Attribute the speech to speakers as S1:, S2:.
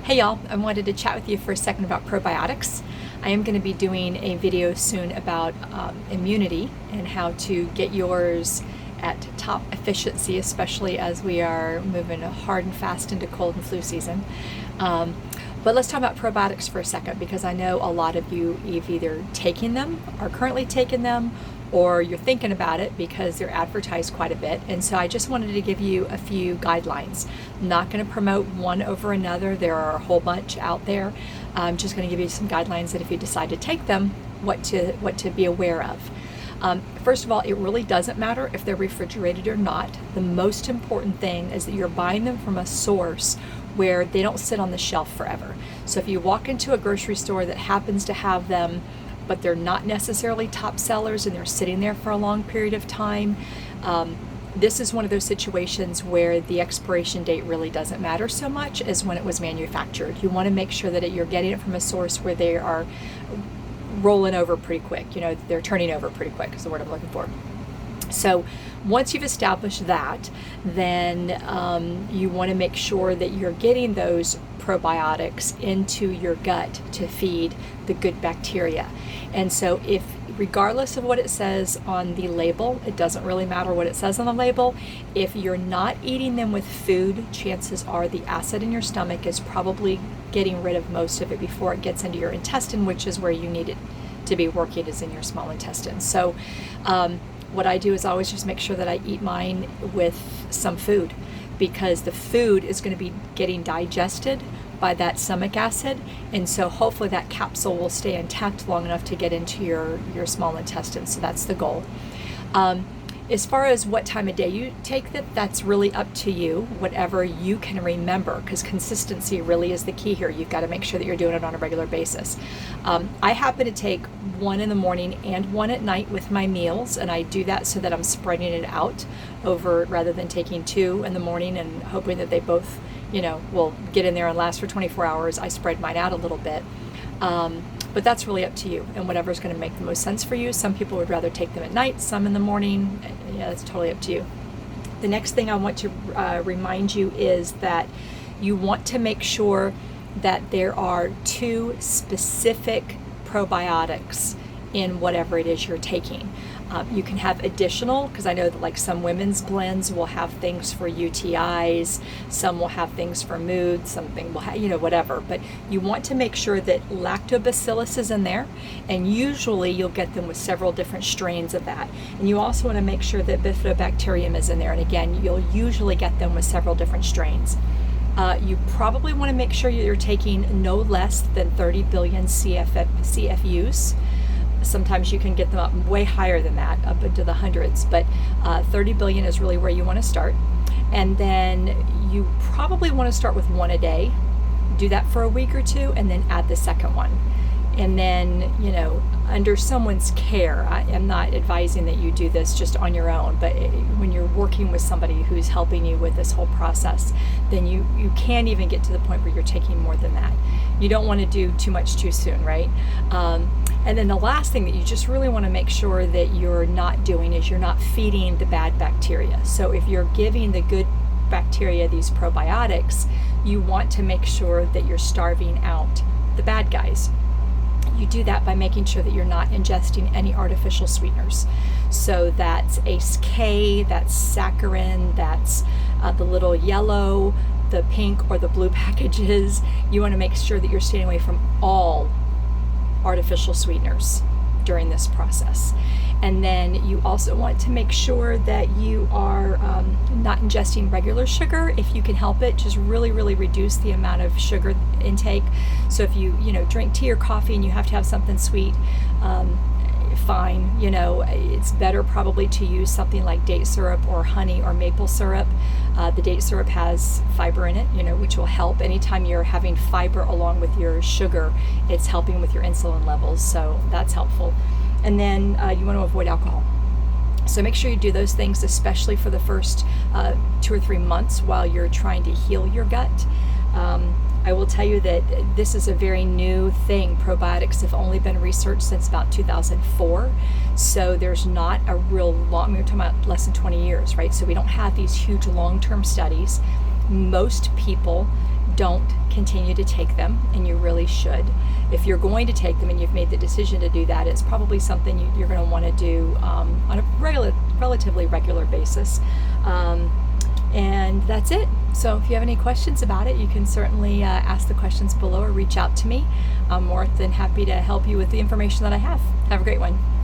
S1: Hey y'all, I wanted to chat with you for a second about probiotics. I am going to be doing a video soon about immunity and how to get yours at top efficiency, especially as we are moving hard and fast into cold and flu season. But let's talk about probiotics for a second, because I know a lot of you have either taken them, are currently taking them, or you're thinking about it because they're advertised quite a bit. And so I just wanted to give you a few guidelines. I'm not going to promote one over another. There are a whole bunch out there. I'm just going to give you some guidelines that if you decide to take them, what to be aware of. First of all, it really doesn't matter if they're refrigerated or not. The most important thing is that you're buying them from a source where they don't sit on the shelf forever. So if you walk into a grocery store that happens to have them, but they're not necessarily top sellers and they're sitting there for a long period of time, this is one of those situations where the expiration date really doesn't matter so much as when it was manufactured. You want to make sure that you're getting it from a source where they are rolling over pretty quick. You know, they're turning over pretty quick is the word I'm looking for. So once you've established that, then you want to make sure that you're getting those probiotics into your gut to feed the good bacteria. And so if, regardless of what it says on the label, it doesn't really matter what it says on the label, if you're not eating them with food, chances are the acid in your stomach is probably getting rid of most of it before it gets into your intestine, which is where you need it to be working, is in your small intestine. So what I do is always just make sure that I eat mine with some food, because the food is going to be getting digested by that stomach acid, and so hopefully that capsule will stay intact long enough to get into your small intestine. So that's the goal. As far as what time of day you take that, that's really up to you, whatever you can remember, because consistency really is the key here. You've got to make sure that you're doing it on a regular basis. I happen to take one in the morning and one at night with my meals, and I do that so that I'm spreading it out over, rather than taking two in the morning and hoping that they both, will get in there and last for 24 hours. I spread mine out a little bit. But that's really up to you and whatever's going to make the most sense for you. Some people would rather take them at night, some in the morning. Yeah, that's totally up to you. The next thing I want to remind you is that you want to make sure that there are two specific probiotics in whatever it is you're taking. You can have additional, because I know that like some women's blends will have things for UTIs, some will have things for mood, something will have, whatever. But you want to make sure that lactobacillus is in there, and usually you'll get them with several different strains of that. And you also want to make sure that bifidobacterium is in there, and again, you'll usually get them with several different strains. You probably want to make sure you're taking no less than 30 billion CFUs. Sometimes you can get them up way higher than that, up into the hundreds, but 30 billion is really where you want to start. And then you probably want to start with one a day, do that for a week or two, and then add the second one. And then, under someone's care, I am not advising that you do this just on your own, but when you're working with somebody who's helping you with this whole process, then you can even get to the point where you're taking more than that. You don't want to do too much too soon, right? And then the last thing that you just really want to make sure that you're not doing is you're not feeding the bad bacteria. So if you're giving the good bacteria these probiotics, you want to make sure that you're starving out the bad guys. You do that by making sure that you're not ingesting any artificial sweeteners. So that's ACE K, that's saccharin, that's the little yellow, the pink, or the blue packages. You want to make sure that you're staying away from all artificial sweeteners during this process. And then you also want to make sure that you are not ingesting regular sugar if you can help it. Just really, really reduce the amount of sugar intake. So if you drink tea or coffee and you have to have something sweet, fine. It's better probably to use something like date syrup or honey or maple syrup. The date syrup has fiber in it, which will help. Anytime you're having fiber along with your sugar, it's helping with your insulin levels, so that's helpful. And then you want to avoid alcohol. So make sure you do those things, especially for the first 2 or 3 months while you're trying to heal your gut. I will tell you that this is a very new thing. Probiotics have only been researched since about 2004. So there's not a real long, we're talking about less than 20 years, right? So we don't have these huge long-term studies. Most people don't continue to take them, and you really should. If you're going to take them and you've made the decision to do that, it's probably something you're going to want to do on a relatively regular basis. And that's it. So if you have any questions about it, you can certainly ask the questions below or reach out to me. I'm more than happy to help you with the information that I have. Have a great one.